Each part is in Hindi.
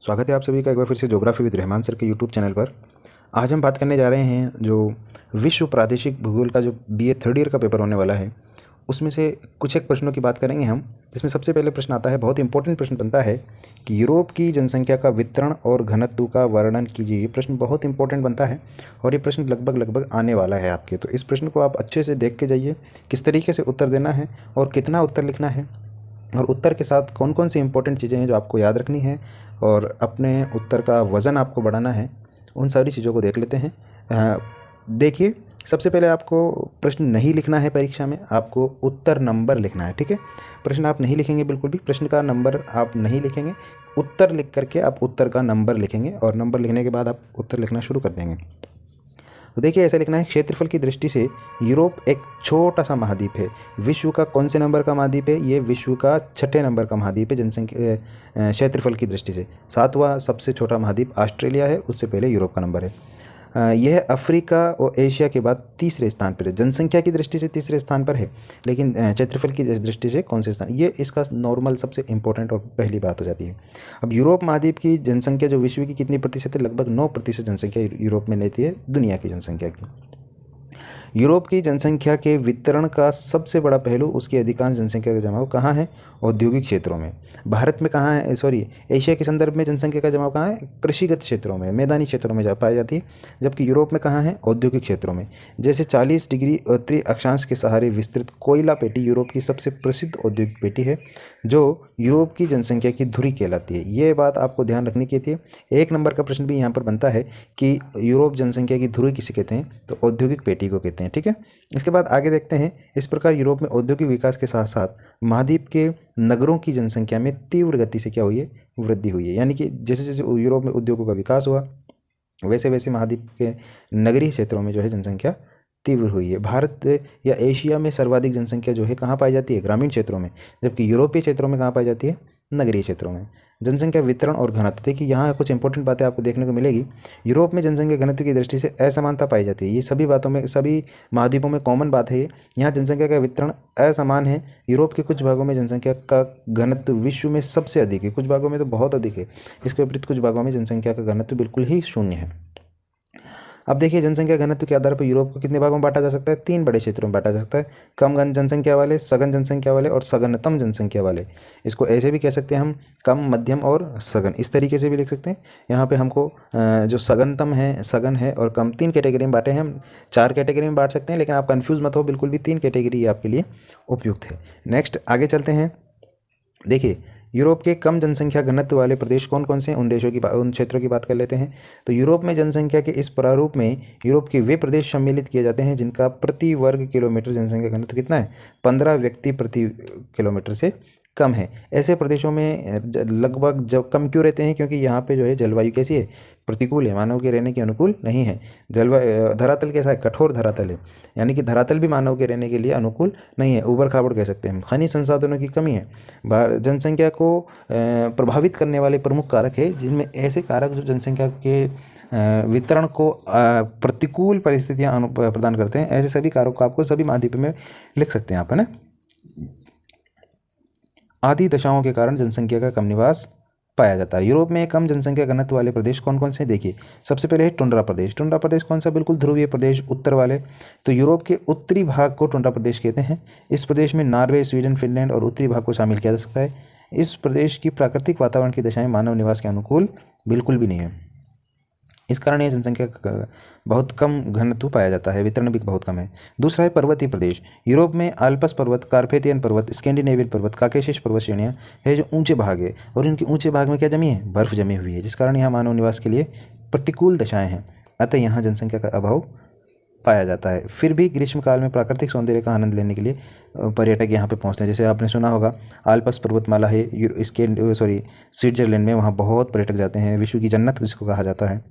स्वागत है आप सभी का एक बार फिर से ज्योग्राफी विद रहमान सर के यूट्यूब चैनल पर। आज हम बात करने जा रहे हैं जो विश्व प्रादेशिक भूगोल का जो बीए थर्ड ईयर का पेपर होने वाला है, उसमें से कुछ एक प्रश्नों की बात करेंगे हम। जिसमें सबसे पहले प्रश्न आता है, बहुत इंपॉर्टेंट प्रश्न बनता है कि यूरोप की जनसंख्या का वितरण और घनत्व का वर्णन कीजिए। ये प्रश्न बहुत इंपॉर्टेंट बनता है और ये प्रश्न लगभग आने वाला है आपके। तो इस प्रश्न को आप अच्छे से देख के जाइए, किस तरीके से उत्तर देना है और कितना उत्तर लिखना है, और उत्तर के साथ कौन कौन सी इंपॉर्टेंट चीज़ें हैं जो आपको याद रखनी है और अपने उत्तर का वज़न आपको बढ़ाना है, उन सारी चीज़ों को देख लेते हैं। देखिए, सबसे पहले आपको प्रश्न नहीं लिखना है परीक्षा में, आपको उत्तर नंबर लिखना है। ठीक है, प्रश्न आप नहीं लिखेंगे बिल्कुल भी, प्रश्न का नंबर आप नहीं लिखेंगे, उत्तर लिख करके आप उत्तर का नंबर लिखेंगे और नंबर लिखने के बाद आप उत्तर लिखना शुरू कर देंगे। तो देखिए, ऐसा लिखना है, क्षेत्रफल की दृष्टि से यूरोप एक छोटा सा महाद्वीप है। विश्व का कौन से नंबर का महाद्वीप है? ये विश्व का 6ठे नंबर का महाद्वीप है जनसंख्या क्षेत्रफल की दृष्टि से। 7वां सबसे छोटा महाद्वीप ऑस्ट्रेलिया है, उससे पहले यूरोप का नंबर है। यह अफ्रीका और एशिया के बाद तीसरे स्थान पर है। जनसंख्या की दृष्टि से तीसरे स्थान पर है, लेकिन क्षेत्रफल की दृष्टि से कौन से स्थान, ये इसका नॉर्मल सबसे इंपॉर्टेंट और पहली बात हो जाती है। अब यूरोप महाद्वीप की जनसंख्या जो विश्व की कितनी प्रतिशत है? लगभग 9% जनसंख्या यूरोप में लेती है दुनिया की जनसंख्या की। यूरोप की जनसंख्या के वितरण का सबसे बड़ा पहलू उसकी अधिकांश जनसंख्या का जमाव कहाँ है? औद्योगिक क्षेत्रों में। भारत में कहाँ है, एशिया के संदर्भ में जनसंख्या का जमाव कहाँ है? कृषिगत क्षेत्रों में, मैदानी क्षेत्रों में पाई जाती है। जबकि यूरोप में कहाँ है? औद्योगिक क्षेत्रों में। जैसे 40 डिग्री उत्तरी अक्षांश के सहारे विस्तृत कोयला पेटी यूरोप की सबसे प्रसिद्ध औद्योगिक पेटी है, जो यूरोप की जनसंख्या की धुरी कहलाती है। ये बात आपको ध्यान रखनी की थी। एक नंबर का प्रश्न भी यहाँ पर बनता है कि यूरोप जनसंख्या की धुरी किसे कहते हैं? तो औद्योगिक पेटी को कहते हैं। ठीक है, इसके बाद आगे देखते हैं। इस प्रकार यूरोप में औद्योगिक विकास के साथ साथ महाद्वीप के नगरों की जनसंख्या में तीव्र गति से क्या हुई है? वृद्धि हुई है। यानी कि जैसे जैसे यूरोप में उद्योगों का विकास हुआ, वैसे वैसे महाद्वीप के नगरीय क्षेत्रों में जो है जनसंख्या तीव्र हुई है। भारत या एशिया में सर्वाधिक जनसंख्या जो है कहाँ पाई जाती है? ग्रामीण क्षेत्रों में। जबकि यूरोपीय क्षेत्रों में कहाँ पाई जाती है? नगरीय क्षेत्रों में। जनसंख्या वितरण और घनत्व, देखिए यहाँ कुछ इंपॉर्टेंट बातें आपको देखने को मिलेगी। यूरोप में जनसंख्या घनत्व की दृष्टि से असमानता पाई जाती है। ये सभी बातों में, सभी महाद्वीपों में कॉमन बात है ये। यहाँ जनसंख्या का वितरण असमान है। यूरोप के कुछ भागों में जनसंख्या का घनत्व विश्व में सबसे अधिक है, कुछ भागों में तो बहुत अधिक है। इसके विपरीत कुछ भागों में जनसंख्या का घनत्व बिल्कुल ही शून्य है। अब देखिए, जनसंख्या घनत्व के आधार पर यूरोप को कितने भागों में बांटा जा सकता है? 3 बड़े क्षेत्रों में बांटा जा सकता है। कम जनसंख्या वाले, सघन जनसंख्या वाले और सघनतम जनसंख्या वाले। इसको ऐसे भी कह सकते हैं हम, कम, मध्यम और सघन, इस तरीके से भी लिख सकते हैं। यहाँ पे हमको जो सघनतम है, सघन है और कम, 3 कैटेगरी में बांटे हैं हम। 4 कैटेगरी में बांट सकते हैं, लेकिन आप कन्फ्यूज़ मत हो, बिल्कुल भी 3 कैटेगरी आपके लिए उपयुक्त है। नेक्स्ट आगे चलते हैं। देखिए, यूरोप के कम जनसंख्या घनत्व वाले प्रदेश कौन कौन से हैं, उन क्षेत्रों की बात कर लेते हैं। तो यूरोप में जनसंख्या के इस प्रारूप में यूरोप के वे प्रदेश सम्मिलित किए जाते हैं जिनका प्रति वर्ग किलोमीटर जनसंख्या घनत्व कितना है? 15 व्यक्ति प्रति किलोमीटर से कम है। ऐसे प्रदेशों में लगभग जब कम क्यों रहते हैं? क्योंकि यहाँ पे जो है जलवायु कैसी है? प्रतिकूल है, मानव के रहने के अनुकूल नहीं है। जलवायु, धरातल कैसा है? कठोर धरातल है, यानी कि धरातल भी मानव के रहने के लिए अनुकूल नहीं है, ऊबड़ खाबड़ कह सकते हैं। खनिज संसाधनों की कमी है। जनसंख्या को प्रभावित करने वाले प्रमुख कारक है, जिनमें ऐसे कारक जो जनसंख्या के वितरण को प्रतिकूल परिस्थितियाँ प्रदान करते हैं, ऐसे सभी कारकों को आपको सभी महाद्वीप में लिख सकते हैं आप, है ना। आदि दशाओं के कारण जनसंख्या का कम निवास पाया जाता है। यूरोप में कम जनसंख्या घनत्व वाले प्रदेश कौन कौन से? देखिए, सबसे पहले है टुंड्रा प्रदेश। टुंड्रा प्रदेश कौन सा? बिल्कुल ध्रुवीय प्रदेश, उत्तर वाले। तो यूरोप के उत्तरी भाग को टुंड्रा प्रदेश कहते हैं। इस प्रदेश में नॉर्वे, स्वीडन, फिनलैंड और उत्तरी भाग को शामिल किया जा सकता है। इस प्रदेश की प्राकृतिक वातावरण की दशाएं मानव निवास के अनुकूल बिल्कुल भी नहीं है। इस कारण यह जनसंख्या का बहुत कम घनत्व पाया जाता है, वितरण भी बहुत कम है। दूसरा है पर्वतीय प्रदेश। यूरोप में आल्प्स पर्वत, कार्पेथियन पर्वत, स्कैंडिनेवियन पर्वत, काकेशस पर्वत श्रेणियाँ है जो ऊंचे भाग है, और इनके ऊंचे भाग में क्या जमी है? बर्फ जमी हुई है, जिस कारण यहाँ मानव निवास के लिए प्रतिकूल दशाएँ हैं। अतः यहाँ जनसंख्या का अभाव पाया जाता है। फिर भी ग्रीष्मकाल में प्राकृतिक सौंदर्य का आनंद लेने के लिए पर्यटक यहाँ पे पहुँचते हैं। जैसे आपने सुना होगा, आल्प्स पर्वतमाला है स्विट्जरलैंड में, वहाँ बहुत पर्यटक जाते हैं, विश्व की जन्नत जिसको कहा जाता है।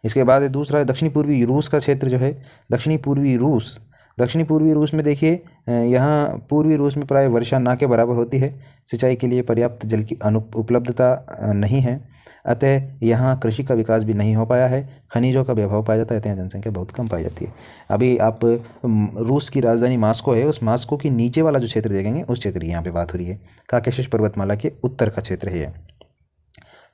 इसके बाद दूसरा है दक्षिणी पूर्वी रूस का क्षेत्र जो है, दक्षिणी पूर्वी रूस में देखिए, यहाँ पूर्वी रूस में प्राय वर्षा ना के बराबर होती है। सिंचाई के लिए पर्याप्त जल की उपलब्धता नहीं है, अतः यहाँ कृषि का विकास भी नहीं हो पाया है। खनिजों का भी अभाव पाया जाता है, यहाँ जनसंख्या बहुत कम पाई जाती है। अभी आप रूस की राजधानी मास्को है, उस मास्को के नीचे वाला जो क्षेत्र देखेंगे, उस क्षेत्र की यहाँ पे बात हो रही है। काकेशस पर्वतमाला के उत्तर का क्षेत्र है।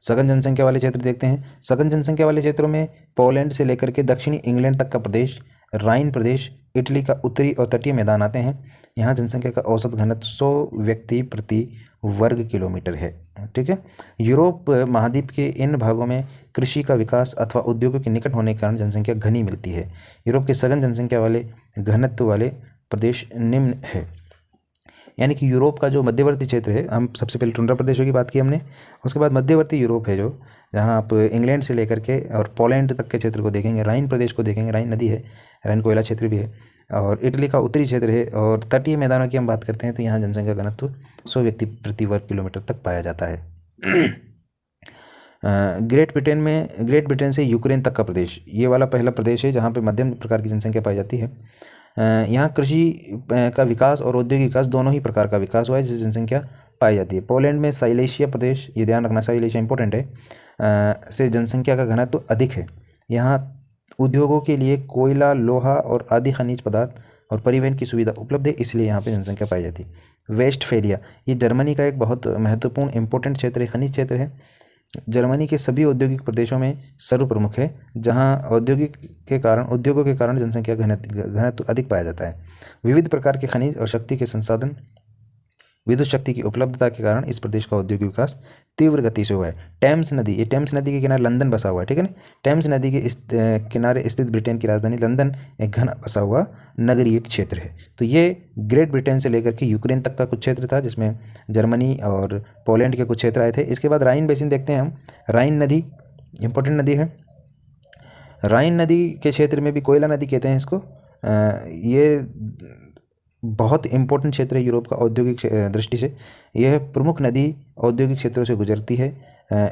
सघन जनसंख्या वाले क्षेत्र देखते हैं। सघन जनसंख्या वाले क्षेत्रों में पोलैंड से लेकर के दक्षिणी इंग्लैंड तक का प्रदेश, राइन प्रदेश, इटली का उत्तरी और तटीय मैदान आते हैं। यहाँ जनसंख्या का औसत घनत्व 100 व्यक्ति प्रति वर्ग किलोमीटर है। ठीक है। यूरोप महाद्वीप के इन भागों में कृषि का विकास अथवा उद्योगों के निकट होने के कारण जनसंख्या घनी मिलती है। यूरोप के सघन जनसंख्या वाले घनत्व वाले प्रदेश निम्न है। यानी कि यूरोप का जो मध्यवर्ती क्षेत्र है, हम सबसे पहले टुंड्रा प्रदेशों की बात की हमने, उसके बाद मध्यवर्ती यूरोप है जो, जहाँ आप इंग्लैंड से लेकर के और पोलैंड तक के क्षेत्र को देखेंगे, राइन प्रदेश को देखेंगे, राइन नदी है, राइन कोयला क्षेत्र भी है, और इटली का उत्तरी क्षेत्र है, और तटीय मैदानों की हम बात करते हैं तो यहाँ जनसंख्या घनत्व 100 व्यक्ति प्रति वर्ग किलोमीटर तक पाया जाता है। ग्रेट ब्रिटेन से यूक्रेन तक का प्रदेश, ये वाला पहला प्रदेश है जहाँ पे मध्यम प्रकार की जनसंख्या पाई जाती है। यहाँ कृषि का विकास और औद्योगिक विकास दोनों ही प्रकार का विकास हुआ है जिससे जनसंख्या पाई जाती है। पोलैंड में साइलेशिया प्रदेश, ये ध्यान रखना, साइलेशिया इंपॉर्टेंट है, से जनसंख्या का घनत्व अधिक है। यहाँ उद्योगों के लिए कोयला, लोहा और आदि खनिज पदार्थ और परिवहन की सुविधा उपलब्ध है, इसलिए यहाँ पे जनसंख्या पाई जाती है। वेस्टफेलिया, ये जर्मनी का एक बहुत महत्वपूर्ण इंपॉर्टेंट क्षेत्र है, खनिज क्षेत्र है। जर्मनी के सभी औद्योगिक प्रदेशों में सर्वप्रमुख है, जहां उद्योगों के कारण जनसंख्या घनत्व अधिक पाया जाता है। विविध प्रकार के खनिज और शक्ति के संसाधन, विद्युत शक्ति की उपलब्धता के कारण इस प्रदेश का औद्योगिक विकास तीव्र गति से हुआ है। टेम्स नदी, ये टेम्स नदी के किनारे लंदन बसा हुआ है, ठीक है ना। टेम्स नदी के किनारे स्थित ब्रिटेन की राजधानी लंदन एक घना बसा हुआ नगरीय क्षेत्र है। तो ये ग्रेट ब्रिटेन से लेकर के यूक्रेन तक का कुछ क्षेत्र था, जिसमें जर्मनी और पोलैंड के कुछ क्षेत्र आए थे। इसके बाद राइन बेसिन देखते हैं हम। राइन नदी इंपॉर्टेंट नदी है। राइन नदी के क्षेत्र में भी कोयला नदी कहते हैं इसको। ये बहुत इंपॉर्टेंट क्षेत्र है यूरोप का औद्योगिक दृष्टि से। यह प्रमुख नदी औद्योगिक क्षेत्रों से गुजरती है।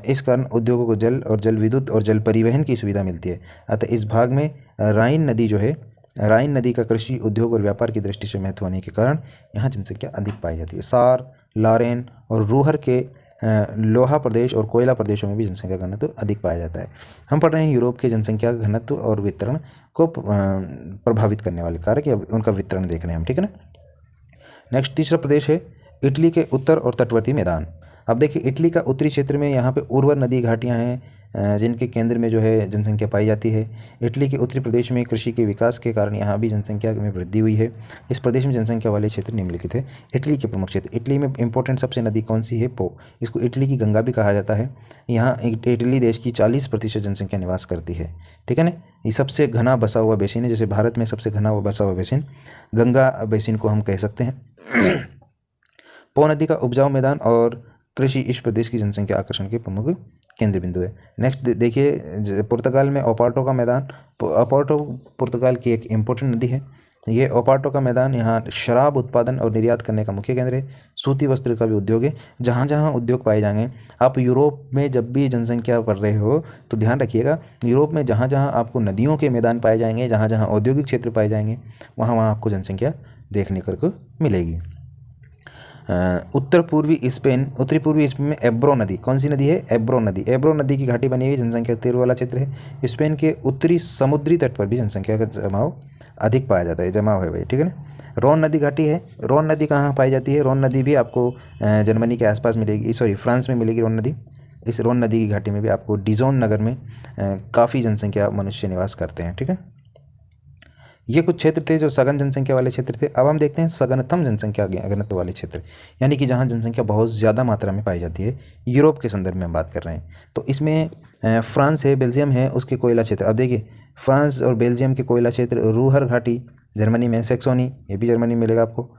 इस कारण उद्योगों को जल और जल विद्युत और जल परिवहन की सुविधा मिलती है। अतः इस भाग में राइन नदी जो है, राइन नदी का कृषि, उद्योग और व्यापार की दृष्टि से महत्व होने के कारण यहाँ जनसंख्या अधिक पाई जाती है। सार, लारेन और रूहर के लोहा प्रदेश और कोयला प्रदेशों में भी जनसंख्या घनत्व अधिक पाया जाता है। हम पढ़ रहे हैं यूरोप के जनसंख्या घनत्व और वितरण को प्रभावित करने वाले कारक या उनका वितरण देख रहे हैं हम, ठीक है ना। नेक्स्ट तीसरा प्रदेश है इटली के उत्तर और तटवर्ती मैदान। अब देखिए इटली का उत्तरी क्षेत्र में यहाँ पे उर्वर नदी घाटियाँ हैं जिनके केंद्र में जो है जनसंख्या पाई जाती है। इटली के उत्तरी प्रदेश में कृषि के विकास के कारण यहाँ भी जनसंख्या में वृद्धि हुई है। इस प्रदेश में जनसंख्या वाले क्षेत्र निम्नलिखित है। इटली के प्रमुख क्षेत्र, इटली में इंपॉर्टेंट सबसे नदी कौन सी है? पो। इसको इटली की गंगा भी कहा जाता है। यहाँ इटली देश की 40% जनसंख्या निवास करती है, ठीक है ना। ये सबसे घना बसा हुआ बेसिन है, जैसे भारत में सबसे घना हुआ बसा हुआ बेसिन गंगा बेसिन को हम कह सकते हैं। पो नदी का उपजाऊ मैदान और कृषि इस प्रदेश की जनसंख्या आकर्षण के प्रमुख केंद्र बिंदु है। नेक्स्ट देखिए पुर्तगाल में ओपार्टो का मैदान। ओपार्टो पुर्तगाल की एक इम्पोर्टेंट नदी है। ये ओपार्टो का मैदान यहाँ शराब उत्पादन और निर्यात करने का मुख्य केंद्र है। सूती वस्त्र का भी उद्योग है। जहाँ जहाँ उद्योग पाए जाएंगे, आप यूरोप में जब भी जनसंख्या पढ़ रहे हो तो ध्यान रखिएगा, यूरोप में जहाँ जहाँ आपको नदियों के मैदान पाए जाएंगे, जहाँ जहाँ औद्योगिक क्षेत्र पाए जाएंगे, वहाँ वहाँ आपको जनसंख्या देखने को मिलेगी। उत्तरी पूर्वी स्पेन में एब्रो नदी, कौन सी नदी है? एब्रो नदी। एब्रो नदी की घाटी बनी हुई जनसंख्या तीव्र वाला क्षेत्र है। स्पेन के उत्तरी समुद्री तट पर भी जनसंख्या का जमाव अधिक पाया जाता है, जमाव है भाई, ठीक है ना। रोन नदी घाटी है। रोन नदी कहाँ पाई जाती है? रोन नदी भी आपको जर्मनी के आसपास मिलेगी, फ्रांस में मिलेगी रोन नदी। इस रोन नदी की घाटी में भी आपको डिजोन नगर में काफ़ी जनसंख्या मनुष्य निवास करते हैं, ठीक है। ये कुछ क्षेत्र थे जो सघन जनसंख्या वाले क्षेत्र थे। अब हम देखते हैं सघनतम जनसंख्या घनत्व वाले क्षेत्र, यानी कि जहाँ जनसंख्या बहुत ज़्यादा मात्रा में पाई जाती है। यूरोप के संदर्भ में हम बात कर रहे हैं, तो इसमें फ्रांस है, बेल्जियम है, उसके कोयला क्षेत्र। अब देखिए फ्रांस और बेल्जियम के कोयला क्षेत्र, रूहर घाटी जर्मनी में, सेक्सोनी ये भी जर्मनी में मिलेगा आपको,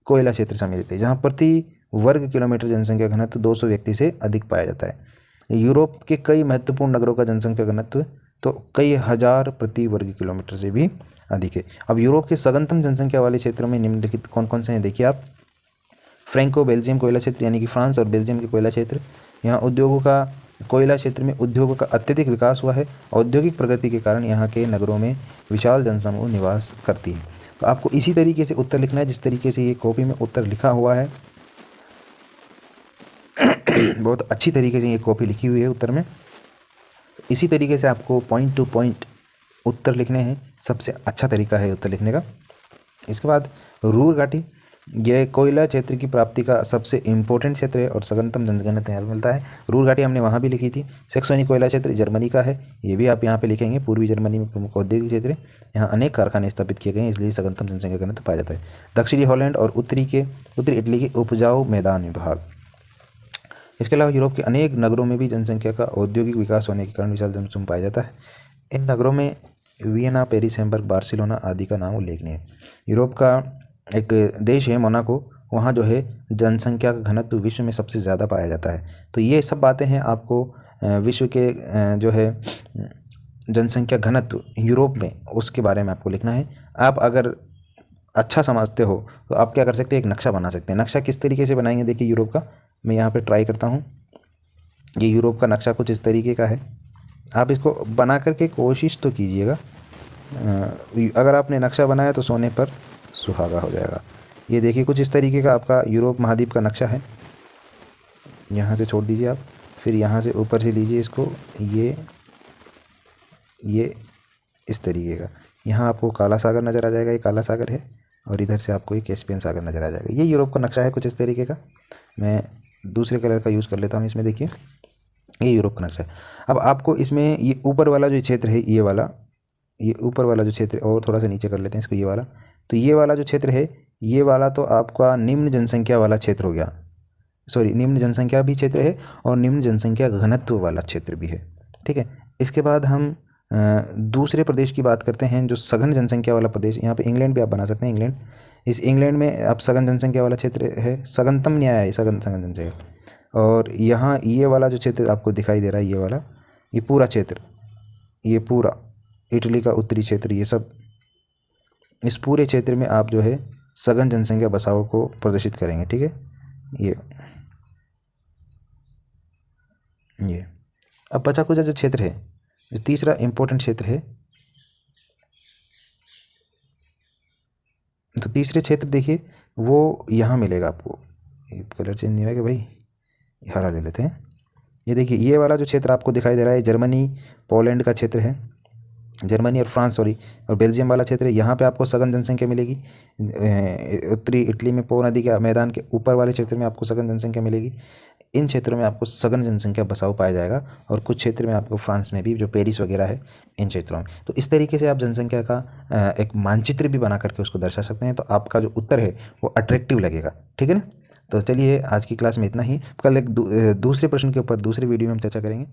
कोयला क्षेत्र शामिल थे, जहाँ प्रति वर्ग किलोमीटर जनसंख्या घनत्व 200 व्यक्ति से अधिक पाया जाता है। यूरोप के कई महत्वपूर्ण नगरों का जनसंख्या घनत्व तो कई हज़ार प्रति वर्ग किलोमीटर से भी अधिक है। अब यूरोप के सघनतम जनसंख्या वाले क्षेत्रों में निम्नलिखित कौन कौन से हैं? देखिए आप, फ्रैंको बेल्जियम कोयला क्षेत्र, यानी कि फ्रांस और बेल्जियम के कोयला क्षेत्र। यहाँ उद्योगों का, कोयला क्षेत्र में उद्योगों का अत्यधिक विकास हुआ है। औद्योगिक प्रगति के कारण यहाँ के नगरों में विशाल जनसमूह निवास करती है। तो आपको इसी तरीके से उत्तर लिखना है जिस तरीके से ये कॉपी में उत्तर लिखा हुआ है। बहुत अच्छी तरीके से ये कॉपी लिखी हुई है उत्तर में। इसी तरीके से आपको पॉइंट टू पॉइंट उत्तर लिखने हैं, सबसे अच्छा तरीका है उत्तर लिखने का। इसके बाद रूर घाटी, यह कोयला क्षेत्र की प्राप्ति का सबसे इम्पोर्टेंट क्षेत्र है और सघनतम जनघनत्व यहाँ मिलता है। रूर घाटी हमने वहाँ भी लिखी थी। सेक्सोनी कोयला क्षेत्र जर्मनी का है, ये भी आप यहाँ पे लिखेंगे। पूर्वी जर्मनी में प्रमुख औद्योगिक क्षेत्र है, यहाँ अनेक कारखाने स्थापित किए गए हैं, इसलिए सघनतम जनसंख्या घनत्व पाया जाता है। दक्षिणी हॉलैंड और उत्तरी इटली के उपजाऊ मैदान विभाग। इसके अलावा यूरोप के अनेक नगरों में भी जनसंख्या का औद्योगिक विकास होने के कारण विशाल जनसमूह पाया जाता है। इन नगरों में वियना, पेरिस, हैम्बर्ग, बार्सिलोना आदि का नाम उल्लेखनीय है। यूरोप का एक देश है मोनाको, वहाँ जो है जनसंख्या का घनत्व विश्व में सबसे ज़्यादा पाया जाता है। तो ये सब बातें हैं आपको विश्व के जो है जनसंख्या घनत्व यूरोप में, उसके बारे में आपको लिखना है। आप अगर अच्छा समझते हो तो आप क्या कर सकते हैं, एक नक्शा बना सकते हैं। नक्शा किस तरीके से बनाएंगे, देखिए यूरोप का मैं यहाँ पे ट्राई करता हूँ। ये यूरोप का नक्शा कुछ इस तरीके का है, आप इसको बना करके कोशिश तो कीजिएगा। अगर आपने नक्शा बनाया तो सोने पर सुहागा हो जाएगा। ये देखिए कुछ इस तरीके का आपका यूरोप महाद्वीप का नक्शा है। यहाँ से छोड़ दीजिए आप, फिर यहाँ से ऊपर से लीजिए इसको, ये इस तरीके का। यहाँ आपको काला सागर नज़र आ जाएगा, ये काला सागर है, और इधर से आपको ये कैस्पियन सागर नज़र आ जाएगा। ये यूरोप का नक्शा है कुछ इस तरीके का। मैं दूसरे कलर का यूज़ कर लेता हूँ इसमें, देखिए ये यूरोप का नक्शा है। अब आपको इसमें ये ऊपर वाला जो क्षेत्र है, ये ऊपर वाला जो क्षेत्र, और थोड़ा सा नीचे कर लेते हैं इसको, ये वाला। तो ये वाला जो क्षेत्र है, ये वाला तो आपका निम्न जनसंख्या वाला क्षेत्र हो गया। सॉरी, निम्न जनसंख्या भी क्षेत्र है और निम्न जनसंख्या घनत्व वाला क्षेत्र भी है, ठीक है। इसके बाद हम दूसरे प्रदेश की बात करते हैं, जो सघन जनसंख्या वाला प्रदेश। यहाँ पे इंग्लैंड भी आप बना सकते हैं, इंग्लैंड। इस इंग्लैंड में अब सघन जनसंख्या वाला क्षेत्र है, सघनतम न्याय है, सघन जनसंख्या। और यहाँ ये वाला जो क्षेत्र आपको दिखाई दे रहा है, ये वाला, ये पूरा क्षेत्र, ये पूरा इटली का उत्तरी क्षेत्र, ये सब, इस पूरे क्षेत्र में आप जो है सघन जनसंख्या बसाव को प्रदर्शित करेंगे, ठीक है। ये अब बचा कुचा जो क्षेत्र है, जो तीसरा इम्पोर्टेंट क्षेत्र है, तो तीसरे क्षेत्र देखिए वो यहाँ मिलेगा आपको। ये कलर चेंज नहीं होगा भाई, हरा ले लेते हैं। ये देखिए ये वाला जो क्षेत्र आपको दिखाई दे रहा है, जर्मनी पोलैंड का क्षेत्र है, जर्मनी और फ्रांस सॉरी और बेल्जियम वाला क्षेत्र है। यहाँ पे आपको सघन जनसंख्या मिलेगी। उत्तरी इटली में पो नदी के मैदान के ऊपर वाले क्षेत्र में आपको सघन जनसंख्या मिलेगी। इन क्षेत्रों में आपको सघन जनसंख्या बसाव पाया जाएगा, और कुछ क्षेत्र में आपको फ्रांस में भी, जो पेरिस वगैरह है, इन क्षेत्रों में। तो इस तरीके से आप जनसंख्या का एक मानचित्र भी बना करके उसको दर्शा सकते हैं, तो आपका जो उत्तर है वो अट्रैक्टिव लगेगा, ठीक है ना। तो चलिए आज की क्लास में इतना ही। कल एक दूसरे प्रश्न के ऊपर दूसरे वीडियो में हम चर्चा करेंगे।